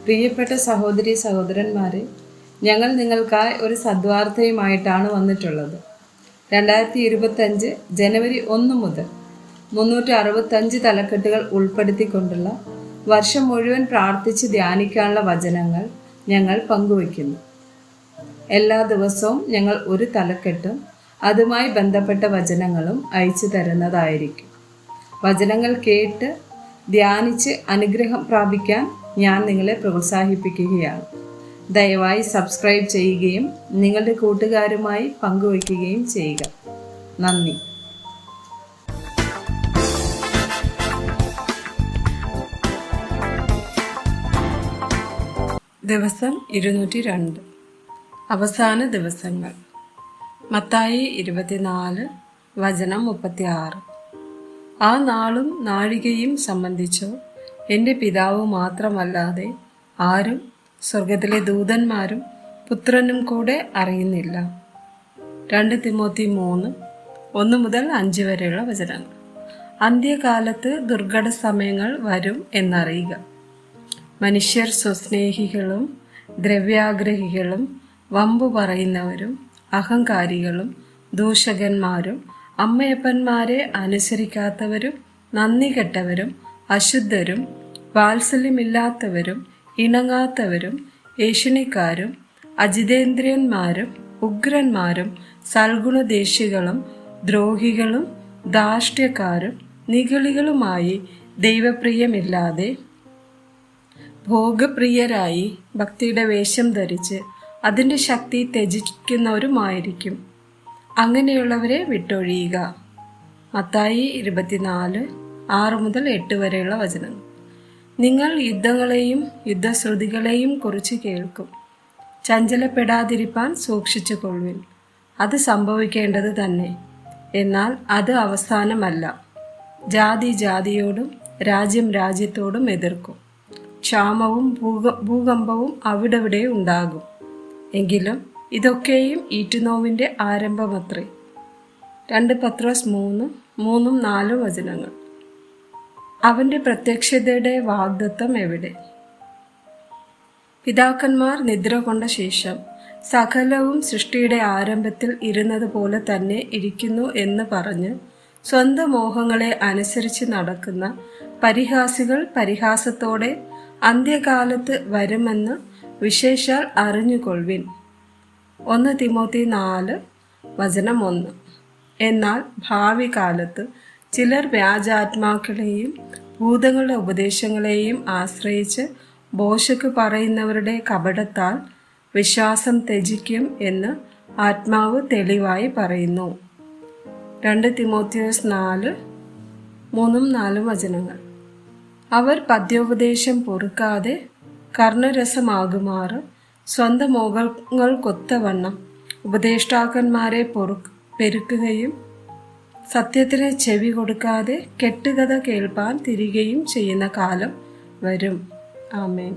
പ്രിയപ്പെട്ട സഹോദരി സഹോദരന്മാരെ, ഞങ്ങൾ നിങ്ങൾക്കായി ഒരു സദ്വാർത്തയുമായിട്ടാണ് വന്നിട്ടുള്ളത്. 2025 ജനുവരി 1 മുതൽ 365 തലക്കെട്ടുകൾ ഉൾപ്പെടുത്തിക്കൊണ്ടുള്ള വർഷം മുഴുവൻ പ്രാർത്ഥിച്ച് ധ്യാനിക്കാനുള്ള വചനങ്ങൾ ഞങ്ങൾ പങ്കുവയ്ക്കുന്നു. എല്ലാ ദിവസവും ഞങ്ങൾ ഒരു തലക്കെട്ടും അതുമായി ബന്ധപ്പെട്ട വചനങ്ങളും അയച്ചു തരുന്നതായിരിക്കും. വചനങ്ങൾ കേട്ട് ധ്യാനിച്ച് അനുഗ്രഹം പ്രാപിക്കാൻ ഞാൻ നിങ്ങളെ പ്രോത്സാഹിപ്പിക്കുകയാണ്. ദയവായി സബ്സ്ക്രൈബ് ചെയ്യുകയും നിങ്ങളുടെ കൂട്ടുകാരുമായി പങ്കുവയ്ക്കുകയും ചെയ്യുക. നന്ദി. ദിവസം 202. അവസാന ദിവസങ്ങൾ. മത്തായി 24 വചനം 36. ആ നാളും നാഴികയും സംബന്ധിച്ചോ എൻ്റെ പിതാവ് മാത്രമല്ലാതെ ആരും സ്വർഗത്തിലെ ദൂതന്മാരും പുത്രനും കൂടെ അറിയുന്നില്ല. 2 തിമോത്തി 3 1 മുതൽ 5 വരെയുള്ള വചനങ്ങൾ. അന്ത്യകാലത്ത് ദുർഘട സമയങ്ങൾ വരും എന്നറിയുക. മനുഷ്യർ സ്വസ്നേഹികളും ദ്രവ്യാഗ്രഹികളും വമ്പു പറയുന്നവരും അഹങ്കാരികളും ദൂഷകന്മാരും അമ്മയപ്പന്മാരെ അനുസരിക്കാത്തവരും നന്ദി കെട്ടവരും അശുദ്ധരും വാത്സല്യമില്ലാത്തവരും ഇണങ്ങാത്തവരും ഏഷണിക്കാരും അജിതേന്ദ്രിയന്മാരും ഉഗ്രന്മാരും സൽഗുണദേശികളും ദ്രോഹികളും ധാർഷ്ട്യക്കാരും നിഗളികളുമായി ദൈവപ്രിയമില്ലാതെ ഭോഗപ്രിയരായി ഭക്തിയുടെ വേഷം ധരിച്ച് അതിൻ്റെ ശക്തി ത്യജിക്കുന്നവരുമായിരിക്കും. അങ്ങനെയുള്ളവരെ വിട്ടൊഴിയുക. മത്തായി 24 6 മുതൽ 8 വരെയുള്ള വചനങ്ങൾ. നിങ്ങൾ യുദ്ധങ്ങളെയും യുദ്ധശ്രുതികളെയും കുറിച്ച് കേൾക്കും. ചഞ്ചലപ്പെടാതിരിപ്പാൻ സൂക്ഷിച്ചു കൊള്ളുവിൻ. അത് സംഭവിക്കേണ്ടത് തന്നെ, എന്നാൽ അത് അവസാനമല്ല. ജാതി ജാതിയോടും രാജ്യം രാജ്യത്തോടും എതിർക്കും. ക്ഷാമവും ഭൂകമ്പവും അവിടെവിടെ ഉണ്ടാകും. എങ്കിലും ഇതൊക്കെയും ഈറ്റുനോവിൻ്റെ ആരംഭമത്രേ. 2 പത്രോസ് 3 4 വചനങ്ങൾ. അവൻ്റെ പ്രത്യക്ഷതയുടെ വാഗ്ദത്തം എവിടെ? പിതാക്കന്മാർ നിദ്ര കൊണ്ട ശേഷം സകലവും സൃഷ്ടിയുടെ ആരംഭത്തിൽ ഇരുന്നത് പോലെ തന്നെ ഇരിക്കുന്നു എന്ന് പറഞ്ഞ് സ്വന്തം മോഹങ്ങളെ അനുസരിച്ച് നടക്കുന്ന പരിഹാസികൾ പരിഹാസത്തോടെ അന്ത്യകാലത്ത് വരുമെന്ന് വിശേഷാൽ അറിഞ്ഞുകൊള്ളുവിൻ. 1 തിമോത്തി 4 വചനം 1. എന്നാൽ ഭാവി കാലത്ത് ചിലർ വ്യാജാത്മാക്കളെയും ഭൂതങ്ങളുടെ ഉപദേശങ്ങളെയും ആശ്രയിച്ച് ഭോഷക്ക് പറയുന്നവരുടെ കപടത്താൽ വിശ്വാസം ത്യജിക്കും എന്ന് ആത്മാവ് തെളിവായി പറയുന്നു. 2 തിമോത്തിയോസ് 4 3 4 വചനങ്ങൾ. അവർ പദ്യോപദേശം പൊറുക്കാതെ കർണരസമാകുമാറ് സ്വന്തം മോഹങ്ങൾക്കൊത്തവണ്ണം ഉപദേഷ്ടാക്കന്മാരെ പെരുക്കുകയും സത്യത്തിന് ചെവി കൊടുക്കാതെ കെട്ടുകഥ കേൾപ്പാൻ തിരികെയും ചെയ്യുന്ന കാലം വരും. ആമേൻ.